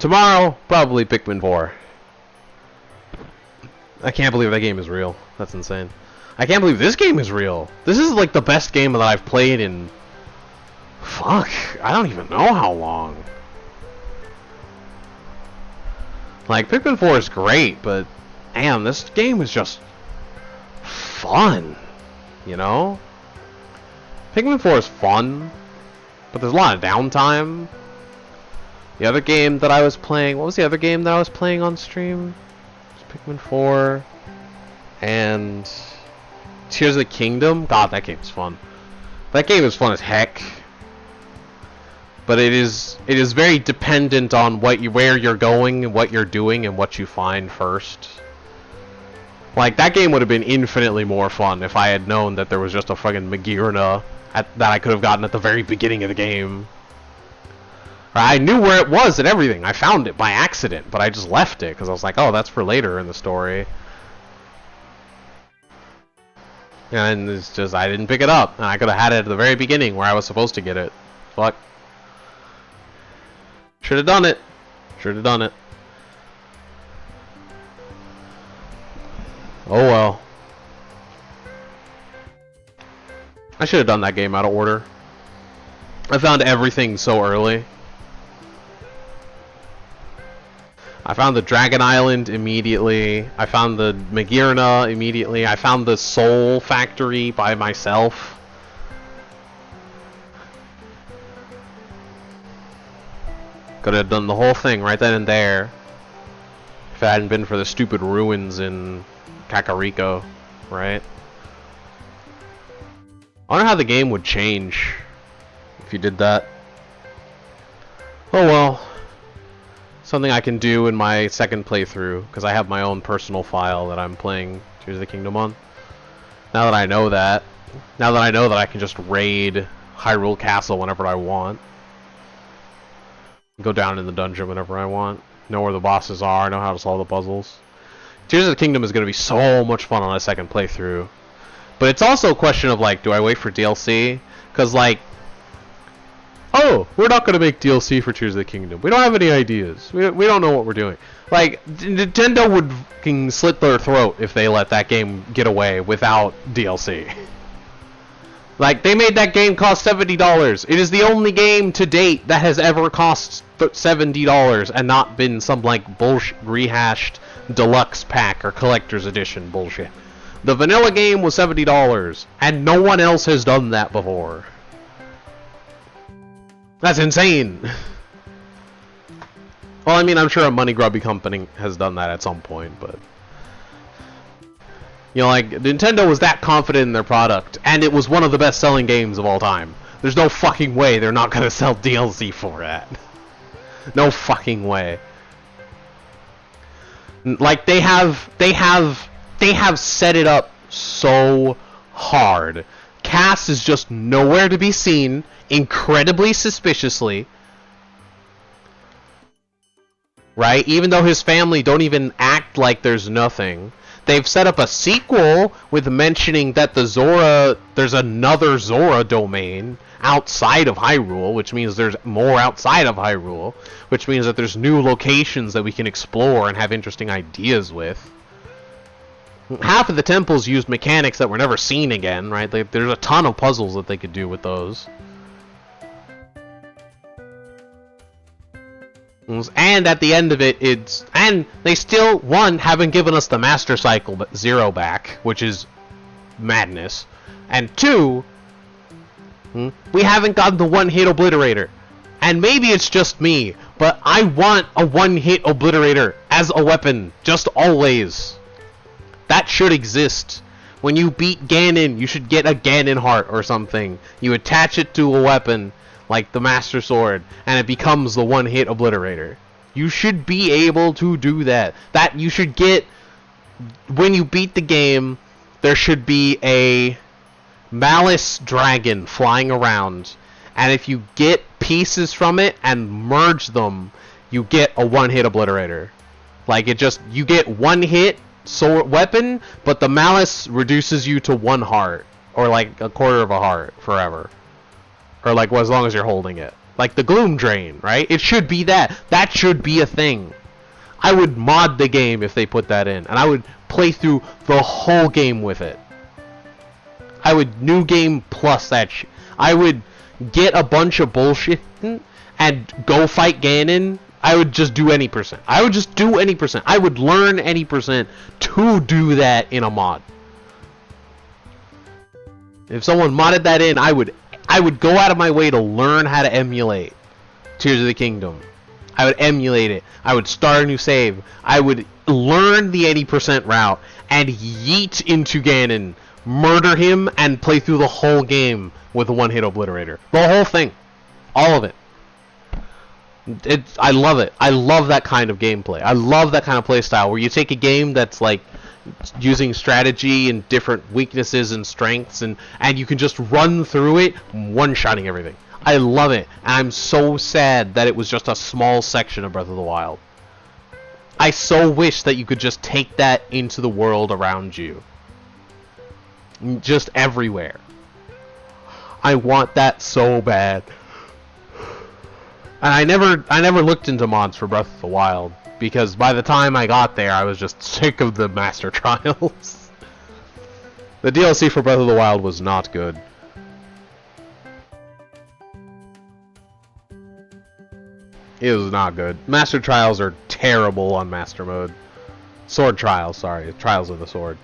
Tomorrow, probably Pikmin 4. I can't believe that game is real. That's insane. I can't believe this game is real. This is like the best game that I've played in... Fuck, I don't even know how long. Like, Pikmin 4 is great, but... Damn, this game is just... fun. You know? Pikmin 4 is fun, but there's a lot of downtime. The other game that I was playing... What was the other game that I was playing on stream? It was Pikmin 4... and... Tears of the Kingdom? God, that game's fun. That game is fun as heck. But it is very dependent on where you're going and what you're doing and what you find first. Like, that game would have been infinitely more fun if I had known that there was just a fucking Magirna that I could have gotten at the very beginning of the game. I knew where it was and everything. I found it by accident, but I just left it because I was like, oh, that's for later in the story. And it's just, I didn't pick it up. And I could have had it at the very beginning where I was supposed to get it. Fuck. Should have done it. Should have done it. Oh well. I should have done that game out of order. I found everything so early. I found the Dragon Island immediately. I found the Magirna immediately. I found the Soul Factory by myself. Could have done the whole thing right then and there if it hadn't been for the stupid ruins in Kakariko, right? I wonder how the game would change if you did that. Oh well. Something I can do in my second playthrough, because I have my own personal file that I'm playing Tears of the Kingdom on. Now that I know that. Now that I know that I can just raid Hyrule Castle whenever I want. Go down in the dungeon whenever I want. Know where the bosses are, know how to solve the puzzles. Tears of the Kingdom is going to be so much fun on a second playthrough. But it's also a question of, like, do I wait for DLC? Because, like, oh, we're not going to make DLC for Tears of the Kingdom. We don't have any ideas. We don't know what we're doing. Like, Nintendo would fucking slit their throat if they let that game get away without DLC. Like, they made that game cost $70. It is the only game to date that has ever cost $70 and not been some, like, bullshit rehashed deluxe pack or collector's edition bullshit. The vanilla game was $70, and no one else has done that before. That's insane. Well, I mean, I'm sure a money grubby company has done that at some point, but you know, like, Nintendo was that confident in their product, and it was one of the best-selling games of all time. There's no fucking way they're not gonna sell DLC for it. No fucking way. Like, they have set it up so hard. Cass is just nowhere to be seen, incredibly suspiciously. Right? Even though his family don't even act like there's nothing. They've set up a sequel with mentioning that there's another Zora domain outside of Hyrule, which means there's more outside of Hyrule, which means that there's new locations that we can explore and have interesting ideas with. Half of the temples used mechanics that were never seen again, right? There's a ton of puzzles that they could do with those. And at the end of it, and they still, one, haven't given us the Master Cycle but Zero back, which is madness. And two, we haven't gotten the one-hit obliterator. And maybe it's just me, but I want a one-hit obliterator as a weapon, just always. That should exist. When you beat Ganon, you should get a Ganon heart or something. You attach it to a weapon, like the Master Sword, and it becomes the one-hit obliterator. You should be able to do that. That you should get, when you beat the game, there should be a Malice Dragon flying around. And if you get pieces from it and merge them, you get a one-hit obliterator. Like, you get one hit sword weapon, but the Malice reduces you to one heart. Or like a quarter of a heart forever. Or like, well, as long as you're holding it. Like the Gloom Drain, right? It should be that. That should be a thing. I would mod the game if they put that in, and I would play through the whole game with it. I would new game plus that I would get a bunch of bullshit and go fight Ganon. I would just do any percent. I would just do any percent. I would learn any percent to do that in a mod. If someone modded that in, I would go out of my way to learn how to emulate Tears of the Kingdom. I would emulate it. I would start a new save. I would learn the 80% route and yeet into Ganon, murder him, and play through the whole game with a one-hit obliterator. The whole thing. All of it. I love it. I love that kind of gameplay. I love that kind of play style where you take a game that's like using strategy and different weaknesses and strengths, and you can just run through it one-shotting everything. I love it. And I'm so sad that it was just a small section of Breath of the Wild. I so wish that you could just take that into the world around you. Just everywhere. I want that so bad. And I never looked into mods for Breath of the Wild, because by the time I got there, I was just sick of the Master Trials. The DLC for Breath of the Wild was not good. It was not good. Master Trials are terrible on Master Mode. Sword Trials, sorry. Trials of the Sword.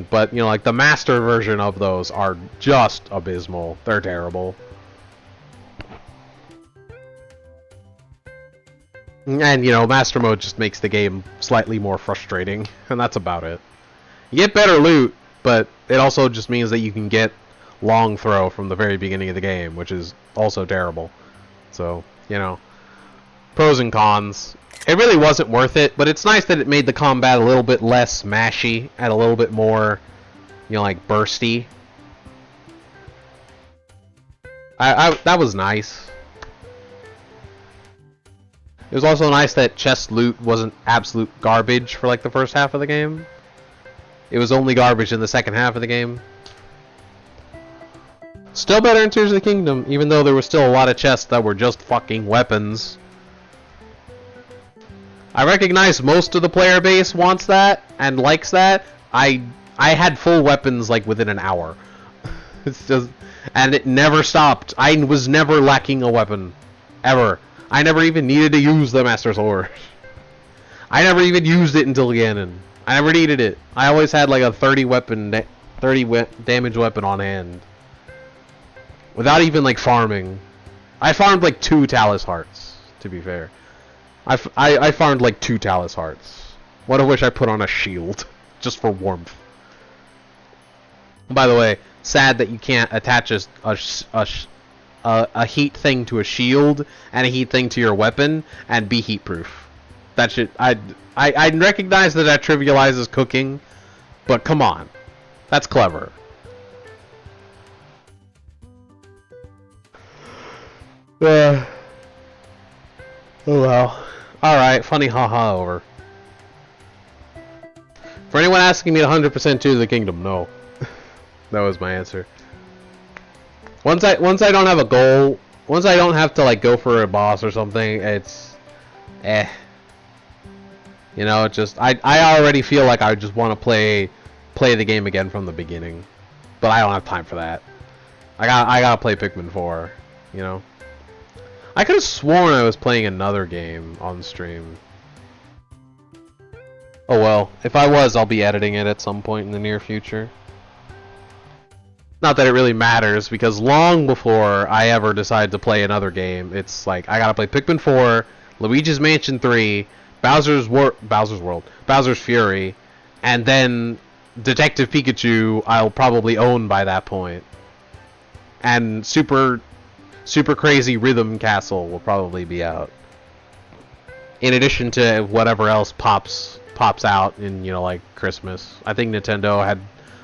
But, you know, like, the Master version of those are just abysmal. They're terrible. And, you know, Master Mode just makes the game slightly more frustrating. And that's about it. You get better loot, but it also just means that you can get long throw from the very beginning of the game, which is also terrible. So, you know, pros and cons. It really wasn't worth it, but it's nice that it made the combat a little bit less mashy and a little bit more, you know, like bursty. That was nice. It was also nice that chest loot wasn't absolute garbage for like the first half of the game. It was only garbage in the second half of the game. Still better in Tears of the Kingdom, even though there was still a lot of chests that were just fucking weapons. I recognize most of the player base wants that and likes that. I had full weapons like within an hour. It's just, and it never stopped. I was never lacking a weapon, ever. I never even needed to use the Master Sword. I never even used it until Ganon. I never needed it. I always had like a 30 damage weapon on hand. Without even like farming. I farmed like 2 Talus Hearts, to be fair. I farmed like 2 Talus Hearts. One of which I put on a shield, just for warmth. By the way, sad that you can't attach a heat thing to a shield and a heat thing to your weapon and be heat proof. That should I recognize that trivializes cooking, but come on, that's clever. Oh well. Alright, funny haha over. For anyone asking me to 100% Tears of the Kingdom, no. That was my answer. Once I don't have a goal, once I don't have to like go for a boss or something, it's you know, it just I already feel like I just want to play the game again from the beginning. But I don't have time for that. I gotta play Pikmin 4, you know. I could have sworn I was playing another game on stream. Oh well, if I was, I'll be editing it at some point in the near future. Not that it really matters, because long before I ever decide to play another game, it's like, I gotta play Pikmin 4, Luigi's Mansion 3, Bowser's Fury, and then Detective Pikachu I'll probably own by that point. And Super Crazy Rhythm Castle will probably be out. In addition to whatever else pops out in, you know, like Christmas. I think Nintendo had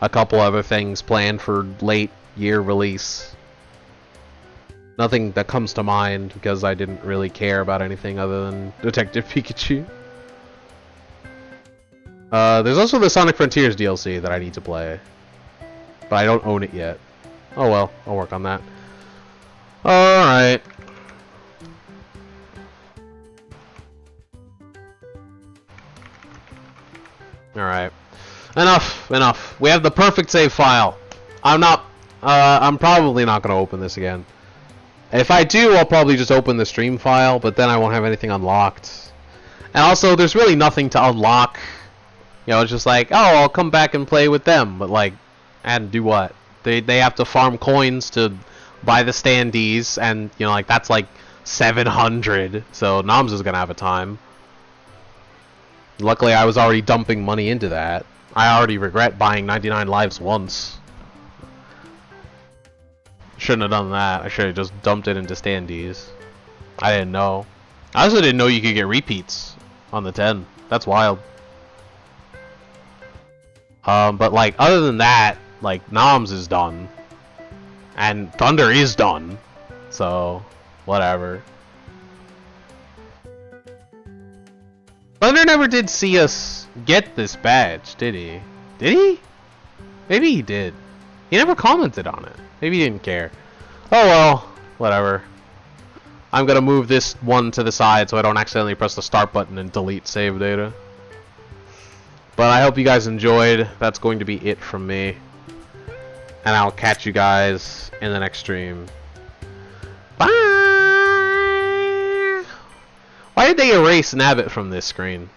a couple other things planned for late year release. Nothing that comes to mind because I didn't really care about anything other than Detective Pikachu. There's also the Sonic Frontiers DLC that I need to play. But I don't own it yet. Oh well, I'll work on that. Alright. Alright. Enough. We have the perfect save file. I'm probably not gonna open this again. If I do, I'll probably just open the stream file, but then I won't have anything unlocked. And also, there's really nothing to unlock. You know, it's just like, oh, I'll come back and play with them, but like, and do what? They have to farm coins to buy the standees, and you know, like that's like 700. So Noms is gonna have a time. Luckily, I was already dumping money into that. I already regret buying 99 lives once. Shouldn't have done that. I should have just dumped it into standees. I didn't know. I also didn't know you could get repeats on the 10. That's wild. But like, other than that, like, Noms is done. And Thunder is done. So, whatever. Thunder never did see us get this badge, did he? Did he? Maybe he did. He never commented on it. Maybe he didn't care. Oh well, whatever. I'm gonna move this one to the side so I don't accidentally press the start button and delete save data. But I hope you guys enjoyed. That's going to be it from me. And I'll catch you guys in the next stream. Bye! Why did they erase Nabbit from this screen?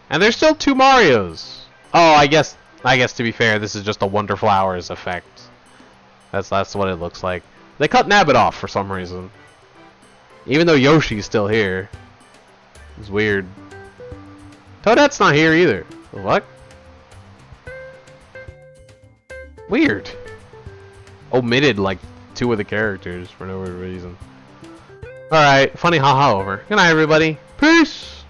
And there's still 2 Marios! Oh, I guess to be fair, this is just a Wonder Flowers effect. That's what it looks like. They cut Nabbit off for some reason. Even though Yoshi's still here. It's weird. Toadette's not here either. What? Weird. Omitted like 2 of the characters for no reason. Alright, funny haha over. Good night everybody. Peace!